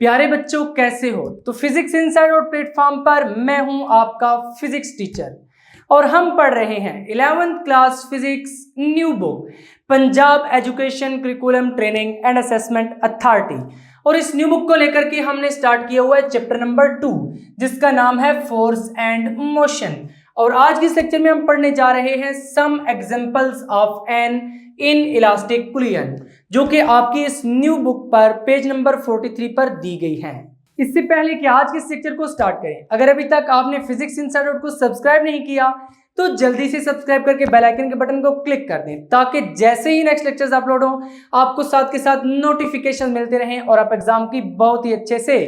प्यारे बच्चों कैसे हो। तो फिजिक्स इनसाइड और प्लेटफॉर्म पर मैं हूं आपका फिजिक्स टीचर और हम पढ़ रहे हैं 11th class physics new book Punjab education curriculum training and assessment authority. और इस न्यू बुक को लेकर के हमने स्टार्ट किया हुआ है चैप्टर नंबर 2 जिसका नाम है फोर्स एंड मोशन। और आज के लेक्चर में हम पढ़ने जा रहे हैं some examples of an inelastic collision, जो कि आपकी इस न्यू बुक पर पेज नंबर 43 पर दी गई है। इससे पहले कि आज के इस लेक्चर को स्टार्ट करें, अगर अभी तक आपने फिजिक्स इनसाइडर को सब्सक्राइब नहीं किया तो जल्दी से सब्सक्राइब करके बेल आइकन के बटन को क्लिक कर दें ताकि जैसे ही नेक्स्ट लेक्चर्स अपलोड हो आपको साथ के साथ नोटिफिकेशन मिलते रहें और आप एग्जाम की बहुत ही अच्छे से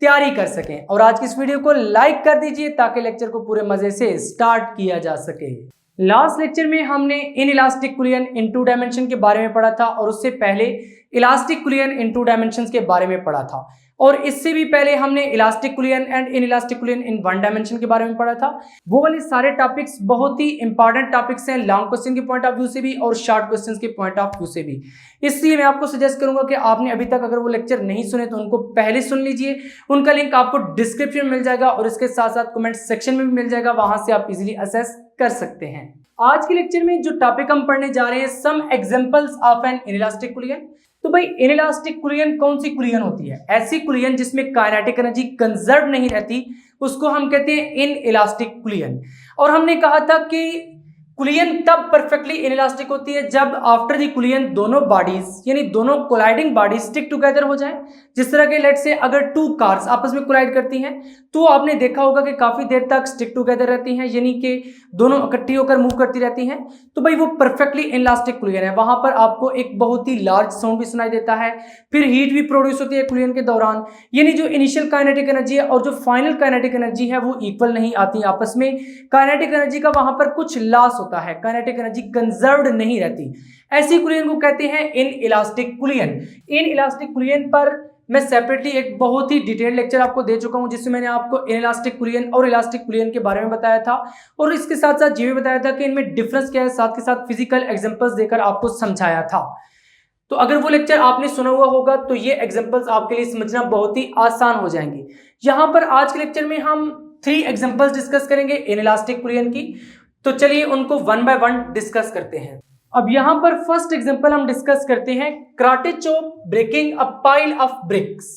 तैयारी कर सकें। और आज की इस वीडियो को लाइक कर दीजिए ताकि लेक्चर को पूरे मजे से स्टार्ट किया जा सके। लास्ट लेक्चर में हमने इन इलास्टिक कुलियन इन 2 डायमेंशन के बारे में पढ़ा था और उससे पहले इलास्टिक कुलियन इन 2 डायमेंशंस के बारे में पढ़ा था और इससे भी पहले हमने elastic कुलियन and in elastic कुलियन in 1 dimension के बारे में पढ़ा था। वो वाले सारे टॉपिक्स बहुत ही इंपॉर्टेंट टॉपिक्स हैं, लॉन्ग क्वेश्चन के पॉइंट ऑफ व्यू से भी और शॉर्ट क्वेश्चन के पॉइंट ऑफ व्यू से भी। इसलिए मैं आपको सजेस्ट करूंगा कि आपने अभी तक अगर वो लेक्चर नहीं सुने तो उनको पहले सुन लीजिए। उनका लिंक आपको डिस्क्रिप्शन में मिल जाएगा और इसके साथ साथ कमेंट सेक्शन में भी मिल जाएगा, वहां से आप इजिली असेस कर सकते हैं। आज के लेक्चर में जो टॉपिक हम पढ़ने जा रहे हैं some examples of an inelastic collision. तो भाई इनइलास्टिक कुलियन कौन सी कुलियन होती है? ऐसी कुलियन जिसमें काइनेटिक एनर्जी कंजर्व नहीं रहती उसको हम कहते हैं इनइलास्टिक कुलियन। और हमने कहा था कि कुलियन तब परफेक्टली इनइलास्टिक होती है जब आफ्टर द कुलियन दोनों बॉडीज यानी दोनों कोलाइडिंग बॉडीज स्टिक टुगेदर हो जाए। जिस तरह के लेट से अगर 2 कार्स आपस में कोलाइड करती हैं तो आपने देखा होगा कि काफी देर तक स्टिक टुगेदर रहती हैं, यानी कि दोनों इकट्ठी होकर मूव करती रहती हैं। तो भाई वो परफेक्टली इनइलास्टिक कुलियन है। वहां पर आपको एक बहुत ही लार्ज साउंड भी सुनाई देता है, फिर हीट भी प्रोड्यूस होती है कुलियन के दौरान, यानी जो इनिशियल काइनेटिक एनर्जी है और जो फाइनल काइनेटिक एनर्जी है वो इक्वल नहीं आती आपस में। काइनेटिक एनर्जी का वहां पर कुछ लॉस होता है, काइनेटिक एनर्जी कंजर्व्ड नहीं रहती। ऐसी कुलियन को कहते हैं इन इलास्टिक कुलियन। इन इलास्टिक कुलियन पर मैं सेपरेटली एक बहुत ही डिटेल्ड लेक्चर आपको दे चुका हूं जिसमें मैंने आपको इनइलास्टिक कुलियन और इलास्टिक कुलियन के बारे में बताया था और इसके साथ साथ ये भी बताया था कि इनमें डिफरेंस क्या है, साथ के साथ फिजिकल एग्जांपल्स देकर आपको समझाया था। तो अगर वो लेक्चर आपने सुना हुआ होगा तो ये एग्जांपल्स आपके लिए समझना बहुत ही आसान हो जाएंगे। यहां पर आज के लेक्चर में हम 3 एग्जांपल्स डिस्कस करेंगे इनइलास्टिक कुलियन की। तो चलिए उनको 1 बाय 1 डिस्कस करते हैं। अब यहां पर फर्स्ट एग्जांपल हम डिस्कस करते हैं karate chop breaking a pile of bricks.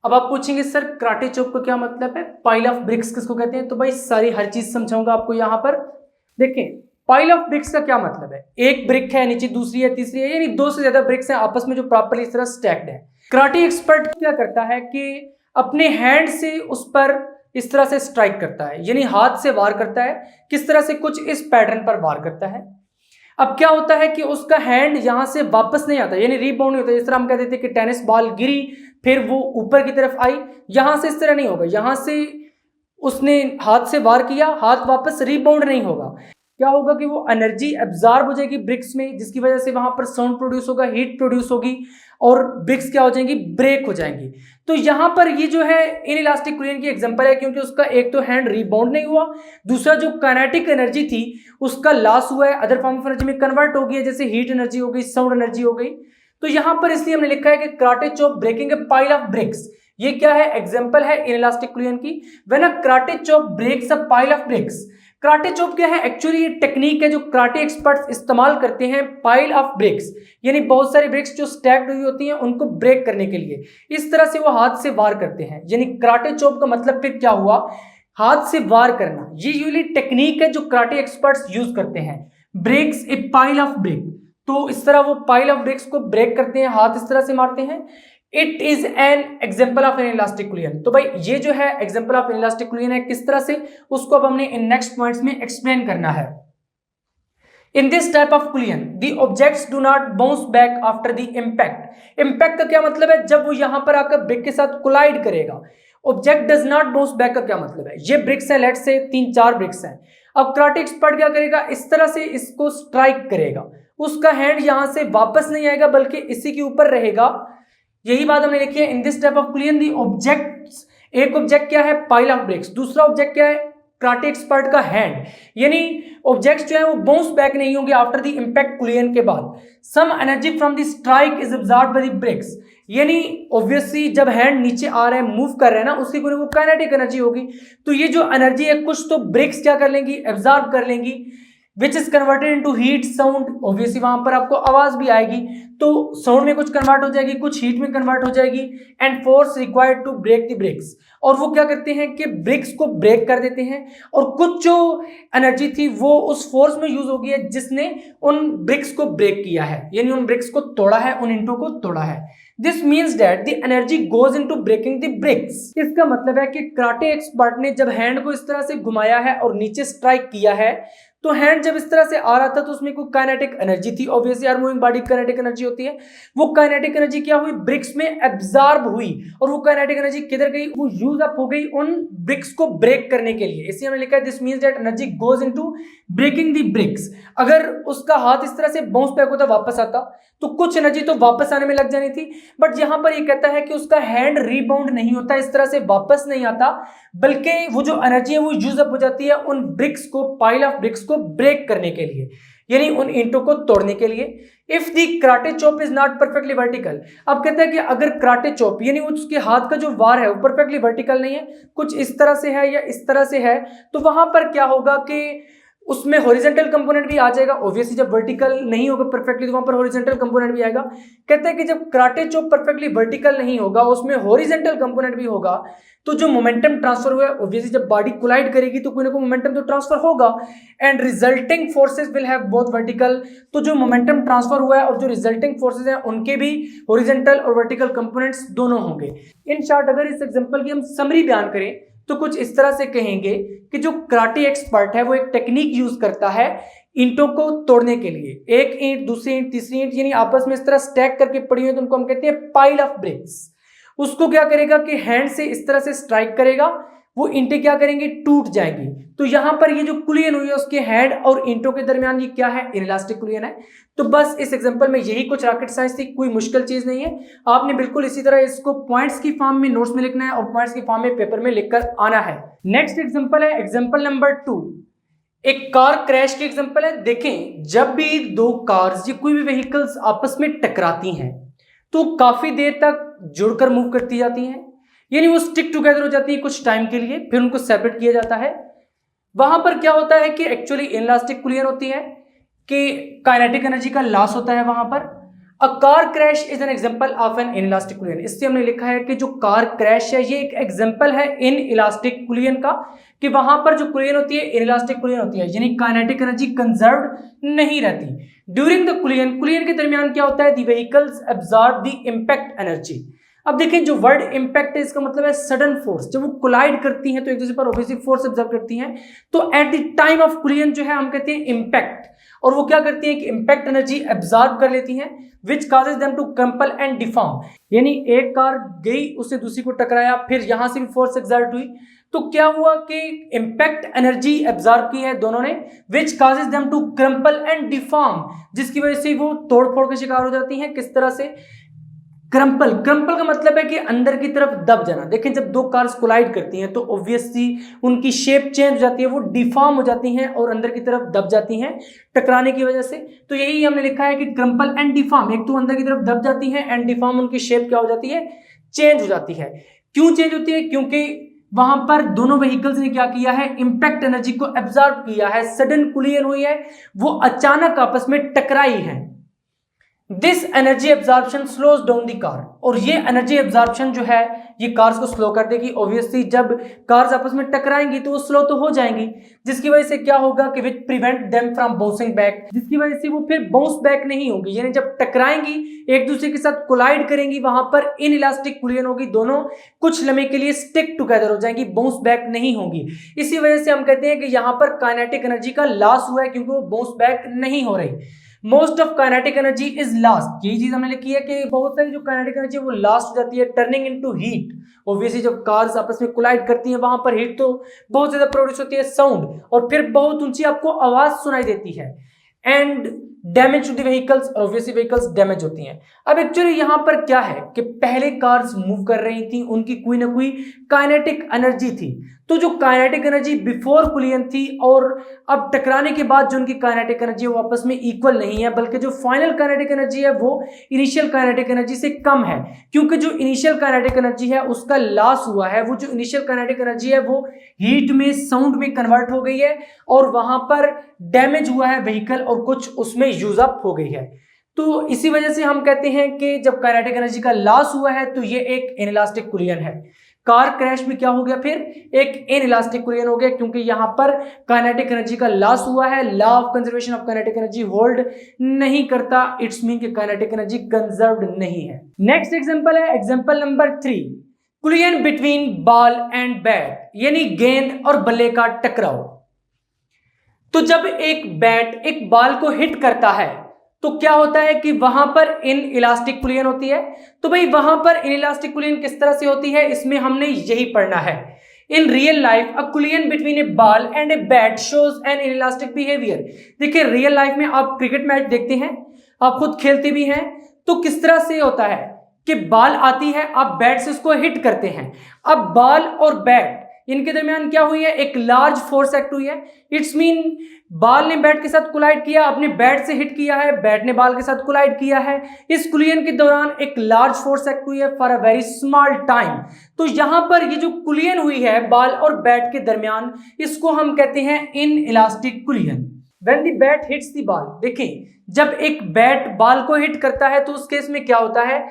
अब आप पूछेंगे सर कराटे चॉप का क्या मतलब है, पाइल ऑफ ब्रिक्स किसको कहते हैं? तो भाई सारी हर चीज समझाऊंगा आपको। यहां पर देखें पाइल ऑफ ब्रिक्स का क्या मतलब है। एक ब्रिक है, नीचे दूसरी है, तीसरी है, यानी 2 से ज्यादा ब्रिक्स हैं आपस में जो प्रॉपर्ली इस तरह स्टैक्ड है। कराटे एक्सपर्ट क्या करता है कि अपने हैंड से उस पर इस तरह से स्ट्राइक करता है, यानी हाथ से वार करता है। किस तरह से? कुछ इस पैटर्न पर वार करता है। अब क्या होता है कि उसका हैंड यहां से वापस नहीं आता, यानी रीबाउंड नहीं होता। इस तरह हम कहते थे कि टेनिस बॉल गिरी फिर वो ऊपर की तरफ आई, यहां से इस तरह नहीं होगा। यहां से उसने हाथ से वार किया, हाथ वापस रीबाउंड नहीं होगा। क्या होगा कि वो एनर्जी एब्जॉर्ब हो जाएगी ब्रिक्स में, जिसकी वजह से वहां पर साउंड प्रोड्यूस होगा, हीट प्रोड्यूस होगी और ब्रिक्स क्या हो जाएंगी, ब्रेक हो जाएंगी। तो यहां पर ये जो है इनइलास्टिक कुलियन की एग्जांपल है क्योंकि उसका एक तो हैंड रीबाउंड नहीं हुआ, दूसरा जो काइनेटिक एनर्जी थी उसका लॉस हुआ है, अदर फॉर्म ऑफ एनर्जी में कन्वर्ट हो गई है, जैसे हीट एनर्जी हो गई, साउंड एनर्जी हो गई। तो यहां पर इसलिए हमने लिखा है कि karate chop breaking a pile of bricks. ये क्या है? एग्जांपल है इनइलास्टिक कुलियन की। When a karate chop breaks a pile of bricks. Karate chop क्या है? एक्चुअली ये टेक्निक है जो कराटे एक्सपर्ट्स इस्तेमाल करते हैं पाइल ऑफ ब्रिक्स, यानी बहुत सारी ब्रिक्स जो स्टैक्ड हुई होती हैं उनको ब्रेक करने के लिए। इस तरह से वो हाथ से वार करते हैं, यानी कराटे चॉप का मतलब फिर क्या हुआ, हाथ से वार करना। ये यूजुअली टेक्निक है जो कराटे एक्सपर्ट्स यूज करते हैं। Breaks a pile of brick, तो इस तरह वो पाइल ऑफ ब्रिक्स को ब्रेक करते हैं, हाथ इस तरह से मारते हैं। It is an example of an elastic collision. तो भाई ये जो है एग्जाम्पल ऑफ इलास्टिक कुलियन है, किस तरह से उसको अब हमने इन नेक्स्ट पॉइंट्स में एक्सप्लेन करना है। In this type of कुलियन the objects do not bounce back after the impact. Impact का क्या मतलब है? जब वो यहां पर आकर ब्रिक के साथ कोलाइड करेगा। Object does not bounce back का क्या मतलब है? ये ब्रिक्स है, लेट से 3-4 ब्रिक्स हैं। अब कराटे एक्सपर्ट क्या करेगा, इस तरह से इसको स्ट्राइक करेगा, उसका हैंड यहां से वापस नहीं आएगा बल्कि इसी के ऊपर रहेगा। यही बात हमने लिखी है in this type of कुलियन the objects. एक ऑब्जेक्ट क्या है? Pile of BRICS. दूसरा ऑब्जेक्ट क्या है? कराटे एक्सपर्ट का हैंड, यानी ऑब्जेक्ट्स जो है वो बाउंस बैक नहीं होंगे आफ्टर द इंपैक्ट कुलियन के बाद। Some energy from the strike is absorbed by the bricks, यानी ऑब्वियसली जब हैंड नीचे आ रहा है, मूव कर रहा है ना, उसकी कोई वो काइनेटिक एनर्जी होगी। तो ये जो एनर्जी है कुछ तो ब्रिक्स क्या कर लेंगी, एब्जॉर्ब कर लेंगी, which is converted into heat sound. Obviously वहां पर आपको आवाज भी आएगी, तो साउंड में कुछ कन्वर्ट हो जाएगी, कुछ हीट में कन्वर्ट हो जाएगी। And force required to break the bricks, और वो क्या करते हैं कि ब्रिक्स को ब्रेक कर देते हैं, और कुछ जो एनर्जी थी वो उस फोर्स में यूज होगी है जिसने उन ब्रिक्स को ब्रेक किया है, यानी उन ब्रिक्स को तोड़ा है, उन इंटो को तोड़ा है। This means that the energy goes into breaking the bricks. इसका मतलब है कि कराटे एक्सपर्ट ने जब हैंड को इस तरह से घुमाया है और नीचे स्ट्राइक किया है, तो हैंड जब इस तरह से आ रहा था तो उसमें कोई काइनेटिक एनर्जी थी। ऑब्वियसली यार मूविंग बॉडी काइनेटिक एनर्जी होती है। वो काइनेटिक एनर्जी क्या हुई, ब्रिक्स में एब्जॉर्ब हुई, और वो काइनेटिक एनर्जी किधर गई, वो यूज अप हो गई उन ब्रिक्स को ब्रेक करने के लिए। इसलिए हमने लिखा है this means that energy goes into breaking the bricks. अगर उसका हाथ इस तरह से बाउंस बैक होता, वापस आता, तो कुछ एनर्जी तो वापस आने में लग जानी थी, बट यहां पर ये कहता है कि उसका हैंड रीबाउंड नहीं होता, इस तरह से वापस नहीं आता, बल्कि वो जो एनर्जी है वो यूज अप हो जाती है उन ब्रिक्स को, पाइल ऑफ ब्रिक्स को ब्रेक करने के लिए, यानी उन ईंटों को तोड़ने के लिए। If the karate chop is not perfectly vertical, अब कहता है कि अगर कराटे चॉप यानी उसके हाथ का जो वार है वो परफेक्टली वर्टिकल नहीं है, कुछ इस तरह से है या इस तरह से है, तो वहां पर क्या होगा कि उसमें हॉरिजॉन्टल कंपोनेंट भी आ जाएगा। ऑब्वियसली जब वर्टिकल नहीं होगा परफेक्टली तो वहां पर हॉरिजॉन्टल कंपोनेंट भी आएगा। कहते हैं कि जब कराटे चॉप परफेक्टली वर्टिकल नहीं होगा, उसमें हॉरिजॉन्टल कंपोनेंट भी होगा, तो जो मोमेंटम ट्रांसफर हुआ है, ऑब्वियसली जब बॉडी कोलाइड करेगी तो कोई ना कोई मोमेंटम तो ट्रांसफर होगा, and resulting forces will have both vertical, तो जो मोमेंटम ट्रांसफर हुआ है और जो रिजल्टिंग फोर्सेस हैं उनके भी हॉरिजॉन्टल और वर्टिकल कंपोनेंट्स दोनों होंगे। इन शॉर्ट अगर इस एग्जांपल की हम समरी बयान करें तो कुछ इस तरह से कहेंगे कि जो कराटे एक्सपर्ट है वो एक टेक्निक यूज करता है ईंटों को तोड़ने के लिए। एक ईंट, दूसरी ईंट, तीसरी ईंट यानी आपस में इस तरह स्टैक करके पड़ी हुई, तो उनको हम कहते हैं पाइल ऑफ ब्रिक्स। उसको क्या करेगा कि हैंड से इस तरह से स्ट्राइक करेगा, वो ईंटें क्या करेंगी, टूट जाएंगी। तो यहां पर ये जो कुलियन हुई है उसके हैंड और ईंटों के दरमियान ये क्या है, इनइलास्टिक कुलियन है। तो बस इस एग्जांपल में यही कुछ रॉकेट साइंस थी, कोई मुश्किल चीज नहीं है। आपने बिल्कुल इसी तरह इसको पॉइंट्स की फॉर्म में नोट्स में लिखना है और पॉइंट्स की फॉर्म में पेपर में लिखकर आना है। नेक्स्ट एग्जांपल है एग्जांपल नंबर 2, एक कार क्रैश की एग्जांपल है। देखें, जब भी दो कार्स या कोई भी व्हीकल्स आपस में टकराती हैं तो काफी देर तक जुड़कर मूव करती जाती हैं, यानी वो स्टिक टुगेदर हो जाती है कुछ टाइम के लिए, फिर उनको सेपरेट किया जाता है। वहां पर क्या होता है कि एक्चुअली इनइलास्टिक कुलियन होती है, कि काइनेटिक एनर्जी का लॉस होता है वहां पर। A car crash is an example of an inelastic collision. इससे हमने लिखा है कि जो कार क्रैश है ये एक एग्जांपल है इन इलास्टिक कुलियन का, कि वहां पर जो कुलियन होती है इनइलास्टिक कुलियन होती है, यानी काइनेटिक एनर्जी कंजर्व्ड नहीं रहती। ड्यूरिंग द कुलियन, कुलियन के दरमियान क्या होता है, the vehicles absorb the impact energy. अब देखें, जो वर्ड इंपैक्ट है इसका मतलब है सडन फोर्स। जब वो कोलाइड करती हैं तो एक दूसरे पर ऑब्वियसली फोर्स ऑब्जर्व करती हैं, तो एट द टाइम ऑफ कुलियन जो है हम कहते हैं इंपैक्ट, और वो क्या करती हैं कि इंपैक्ट एनर्जी एब्जॉर्ब कर लेती हैं, which causes them to crumple and deform. यानी एक कार गई, उससे दूसरी को टकराया, फिर यहां से भी फोर्स एक्सर्ट हुई, तो क्या हुआ कि इंपैक्ट एनर्जी एब्जॉर्ब की है दोनों ने, which causes them to crumple and deform, जिसकी वजह से वो तोड़ फोड़ के शिकार हो जाती हैं। किस तरह से, क्रम्पल, क्रम्पल का मतलब है कि अंदर की तरफ दब जाना। देखें, जब दो कार्स कोलाइड करती हैं तो ऑब्वियसली उनकी शेप चेंज हो जाती है, वो डिफॉर्म हो जाती हैं और अंदर की तरफ दब जाती हैं टकराने की वजह से। तो यही हमने लिखा है कि क्रम्पल एंड डिफॉर्म, एक तो अंदर की तरफ दब जाती है एंड डिफॉर्म, उनकी शेप क्या हो जाती है, चेंज हो जाती है। क्यों चेंज होती है, क्योंकि वहां पर दोनों व्हीकल्स ने क्या किया है, इंपैक्ट एनर्जी को एब्जॉर्ब किया है, सडन कुलियन हुई है, वो अचानक आपस में टकराई है। This energy absorption slows down the car, और ये एनर्जी एब्जॉर्प्शन जो है ये कार्स को स्लो कर देगी। ऑब्वियसली जब कार्स आपस में टकराएंगी तो वो स्लो तो हो जाएंगी, जिसकी वजह से क्या होगा कि which prevent them from bouncing back, जिसकी वजह से वो फिर बाउंस बैक नहीं होगी। यानी जब टकराएंगी एक दूसरे के साथ कोलाइड करेंगी, वहां पर इनइलास्टिक कुलियन होगी, दोनों कुछ लम्हे के लिए स्टिक टुगेदर हो जाएंगी, बाउंस बैक नहीं होंगी। इसी वजह से हम कहते हैं कि यहाँ पर काइनेटिक एनर्जी का लॉस हुआ है, क्योंकि वो बाउंस बैक नहीं हो रही। Most of kinetic energy is lost, यही चीज हमने लिखी है कि बहुत सारी जो काइनेटिक एनर्जी है वो लॉस्ट हो जाती है, टर्निंग इनटू हीट। ऑब्वियसली जब कार्स आपस में कोलाइड करती हैं वहां पर हीट तो बहुत ज्यादा प्रोड्यूस होती है, साउंड, और फिर बहुत ऊंची आपको आवाज सुनाई देती है, and damage to the vehicles, और ऑब्वियसली व्हीकल्स डैमेज होती हैं। अब एक्चुअली यहां पर क्या है कि पहले कार्स मूव कर रही थी, उनकी कोई ना कोई काइनेटिक एनर्जी थी, तो जो काइनेटिक एनर्जी बिफोर कुलियन थी और अब टकराने के बाद जो उनकी काइनेटिक एनर्जी है वो आपस में इक्वल नहीं है, बल्कि जो फाइनल काइनेटिक एनर्जी है वो इनिशियल काइनेटिक एनर्जी से कम है, क्योंकि जो इनिशियल काइनेटिक एनर्जी है उसका लॉस हुआ है। वो जो इनिशियल काइनेटिक एनर्जी है वो हीट में, साउंड में कन्वर्ट हो गई है और वहां पर डैमेज हुआ है व्हीकल और कुछ उसमें यूज अप हो गई है। तो इसी वजह से हम कहते हैं कि जब काइनेटिक एनर्जी का लॉस हुआ है तो ये एक इनइलास्टिक कुलियन है। कार क्रैश भी क्या हो गया, फिर एक इनइलास्टिक कुलियन हो गया, क्योंकि यहां पर काइनेटिक एनर्जी का लॉस हुआ है। Law of conservation of kinetic energy hold नहीं करता, इट्स मीन कि काइनेटिक एनर्जी कंजर्व्ड नहीं है। नेक्स्ट एग्जांपल है example number 3, कुलियन between ball and bat, यानी गेंद और बल्ले का टकराव। तो जब एक बैट एक बॉल को हिट करता है तो क्या होता है कि वहां पर इन इलास्टिक कुलियन होती है। तो भाई वहां पर इन इलास्टिक कुलियन किस तरह से होती है, इसमें हमने यही पढ़ना है। In real life a कुलियन between A ball and a bat shows N inelastic behaviour. देखिए रियल लाइफ में आप क्रिकेट मैच देखते हैं, आप खुद खेलते भी हैं, तो किस तरह से होता है कि बॉल आती है, आप बैट से उसको हिट करते हैं। अब बॉल और बैट इनके दरमियान क्या हुई है, एक लार्ज फोर्स एक्ट हुई है। इट्स मीन बॉल ने बैट के साथ कोलाइड किया, आपने बैट से हिट किया है, बैट ने बॉल के साथ कोलाइड किया है। इस कुलियन के दौरान एक लार्ज फोर्स एक्ट हुई है for a very small time. तो यहां पर ये जो कुलियन हुई है बॉल और बैट के दरमियान, इसको हम कहते हैं in elastic कुलियन। When the bat hits the ball, देखिए जब एक बैट बॉल को हिट करता है तो उस केस में क्या होता है,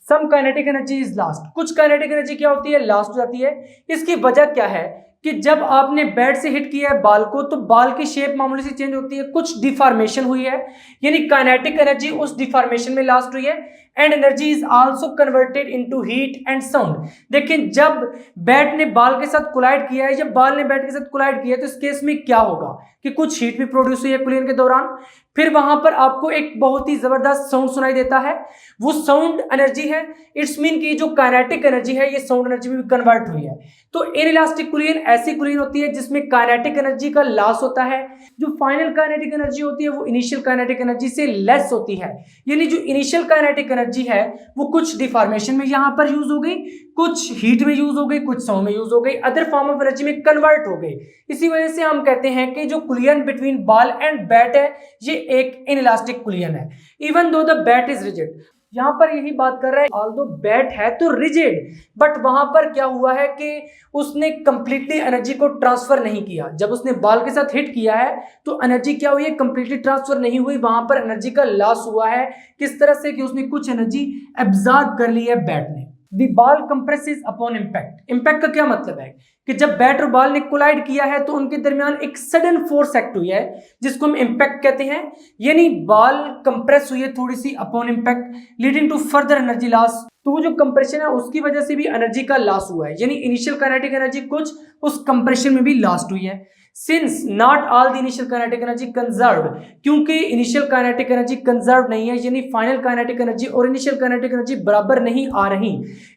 some kinetic energy is lost, कुछ काइनेटिक एनर्जी क्या होती है, लॉस्ट हो जाती है। इसकी वजह क्या है कि जब आपने बैट से हिट किया है बॉल को तो बॉल की शेप मामूली सी चेंज होती है, कुछ डिफॉर्मेशन हुई है, यानी काइनेटिक एनर्जी उस डिफॉर्मेशन में लॉस्ट हुई है। And energy is also converted into heat and sound. देखिए जब बैट ने बॉल के साथ कोलाइड किया है, जब बॉल ने बैट के साथ कोलाइड किया है तो इस केस में क्या होगा कि कुछ हीट भी प्रोड्यूस हुई है कुलियन के दौरान, फिर वहां पर आपको एक बहुत ही जबरदस्त साउंड सुनाई देता है, वो साउंड एनर्जी है। इट्स मीन कि जो काइनेटिक एनर्जी है ये साउंड एनर्जी में भी कन्वर्ट हुई है। तो इनइलास्टिक कुलियन ऐसी कुलियन होती है जिसमें काइनेटिक एनर्जी का लॉस होता है। जो फाइनल काइनेटिक एनर्जी होती है वो इनिशियल काइनेटिक एनर्जी से लेस होती है, यानी जो इनिशियल काइनेटिक एनर्जी है वो कुछ डिफॉर्मेशन में यहां पर यूज हो गई, कुछ हीट में यूज हो गई, कुछ साउंड में यूज हो गई, अदर फॉर्म ऑफ एनर्जी में कन्वर्ट हो गई। इसी वजह से हम कहते हैं कि जो कुलियन बिटवीन बॉल एंड बैट है ये एक इनइलास्टिक कुलियन है, even though the bat is rigid. यहां पर यही बात कर रहा है, ऑल्दो बैट है तो रिजिड, बट वहां पर क्या हुआ है कि उसने कंप्लीटली एनर्जी को ट्रांसफर नहीं किया। जब उसने बॉल के साथ हिट किया है तो एनर्जी क्या हुई है, कंप्लीटली ट्रांसफर नहीं हुई, वहां पर एनर्जी का लॉस हुआ है। किस तरह से कि उसने कुछ एनर्जी एब्जॉर्ब कर ली है बैट ने। The ball compresses upon impact. Impact का क्या मतलब है कि जब बैट और बॉल ने कोलाइड किया है तो उनके दरमियान एक सडन फोर्स एक्ट हुई है जिसको हम इम्पैक्ट कहते हैं, यानी बॉल कंप्रेस हुई है थोड़ी सी upon impact, leading to further energy loss. तो वो जो कंप्रेशन है उसकी वजह से भी एनर्जी का लॉस हुआ है, यानी इनिशियल काइनेटिक एनर्जी कुछ उस कंप्रेशन में भी लॉस्ट हुई है। Since not all the initial kinetic energy conserved, क्योंकि इनिशियल काइनेटिक एनर्जी कंजर्व नहीं है, यानी फाइनल काइनेटिक एनर्जी और इनिशियल काइनेटिक एनर्जी बराबर नहीं आ रही।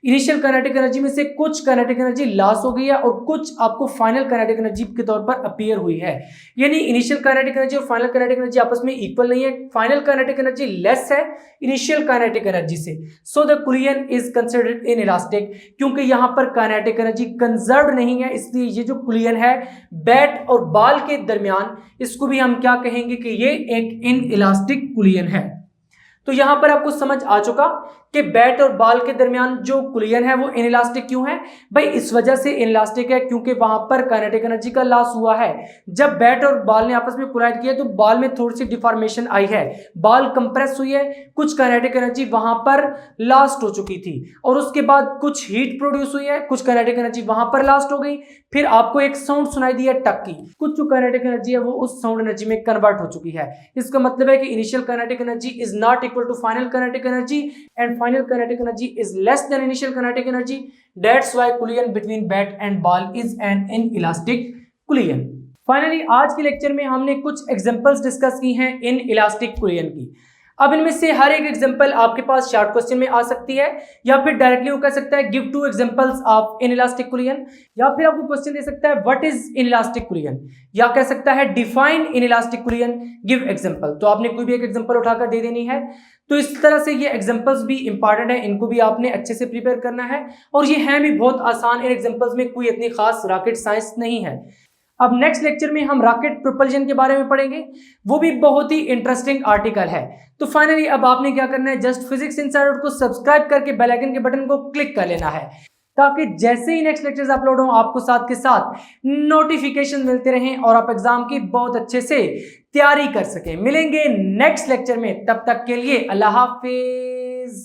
इनिशियल काइनेटिक एनर्जी में से कुछ काइनेटिक एनर्जी लॉस हो गई है और कुछ आपको फाइनल काइनेटिक एनर्जी के तौर पर अपीयर हुई है, यानी इनिशियल काइनेटिक एनर्जी और फाइनल काइनेटिक एनर्जी आपस में इक्वल नहीं है। फाइनल काइनेटिक एनर्जी लेस है इनिशियल काइनेटिक एनर्जी से, so the कुलियन is considered inelastic, क्योंकि यहां पर काइनेटिक एनर्जी कंजर्व्ड नहीं है, इसलिए ये जो कुलियन है बैट और बॉल के दरमियान, इसको भी हम क्या कहेंगे कि ये एक इनइलास्टिक कुलियन है। तो यहां पर आपको समझ आ चुका कि बैट और बॉल के दरमियान जो कुलियन है वो इनइलास्टिक क्यों है। भाई इस वजह से इनइलास्टिक है क्योंकि वहां पर काइनेटिक एनर्जी का लॉस हुआ है। जब बैट और बॉल ने आपस में कोलाइड किया तो बॉल में थोड़ी सी डिफॉर्मेशन आई है, बॉल कंप्रेस हुई है, कुछ काइनेटिक एनर्जी वहां पर लॉस्ट हो चुकी थी और उसके बाद कुछ हीट प्रोड्यूस हुई है, कुछ काइनेटिक एनर्जी वहां पर लॉस्ट हो गई, फिर आपको एक साउंड सुनाई दिया टक की, कुछ जो काइनेटिक एनर्जी है वो उस साउंड एनर्जी में कन्वर्ट हो चुकी है। इसका मतलब है कि initial kinetic energy is not equal to final kinetic energy and final kinetic energy is less than initial kinetic energy. That's why collision between bat and ball is an inelastic collision. Finally आज के lecture में हमने कुछ examples discuss की हैं in elastic कुलियन की। अब इनमें से हर एक एग्जांपल आपके पास शॉर्ट क्वेश्चन में आ सकती है, या फिर डायरेक्टली वो कह सकता है गिव 2 एग्जांपल्स ऑफ इनइलास्टिक कुलियन, या फिर आपको क्वेश्चन दे सकता है व्हाट इज इनइलास्टिक कुलियन, या कह सकता है डिफाइन इनइलास्टिक कुलियन, गिव एग्जांपल। तो आपने कोई भी एक एग्जांपल उठाकर दे देनी है। तो इस तरह से ये एग्जांपल्स भी इंपॉर्टेंट है, इनको भी आपने अच्छे से प्रिपेयर करना है, और ये हैं भी बहुत आसान। इन एग्जांपल्स में कोई इतनी खास रॉकेट साइंस नहीं है। अब नेक्स्ट लेक्चर में हम रॉकेट प्रोपल्जन के बारे में पढ़ेंगे, वो भी बहुत ही इंटरेस्टिंग आर्टिकल है। तो फाइनली अब आपने क्या करना है, जस्ट फिजिक्स इनसाइडर को सब्सक्राइब करके बेल आइकन के बटन को क्लिक कर लेना है, ताकि जैसे ही नेक्स्ट लेक्चर्स अपलोड हो आपको साथ के साथ नोटिफिकेशन मिलते रहें और आप एग्जाम की बहुत अच्छे से तैयारी कर सकें। मिलेंगे नेक्स्ट लेक्चर में, तब तक के लिए अल्लाह हाफिज।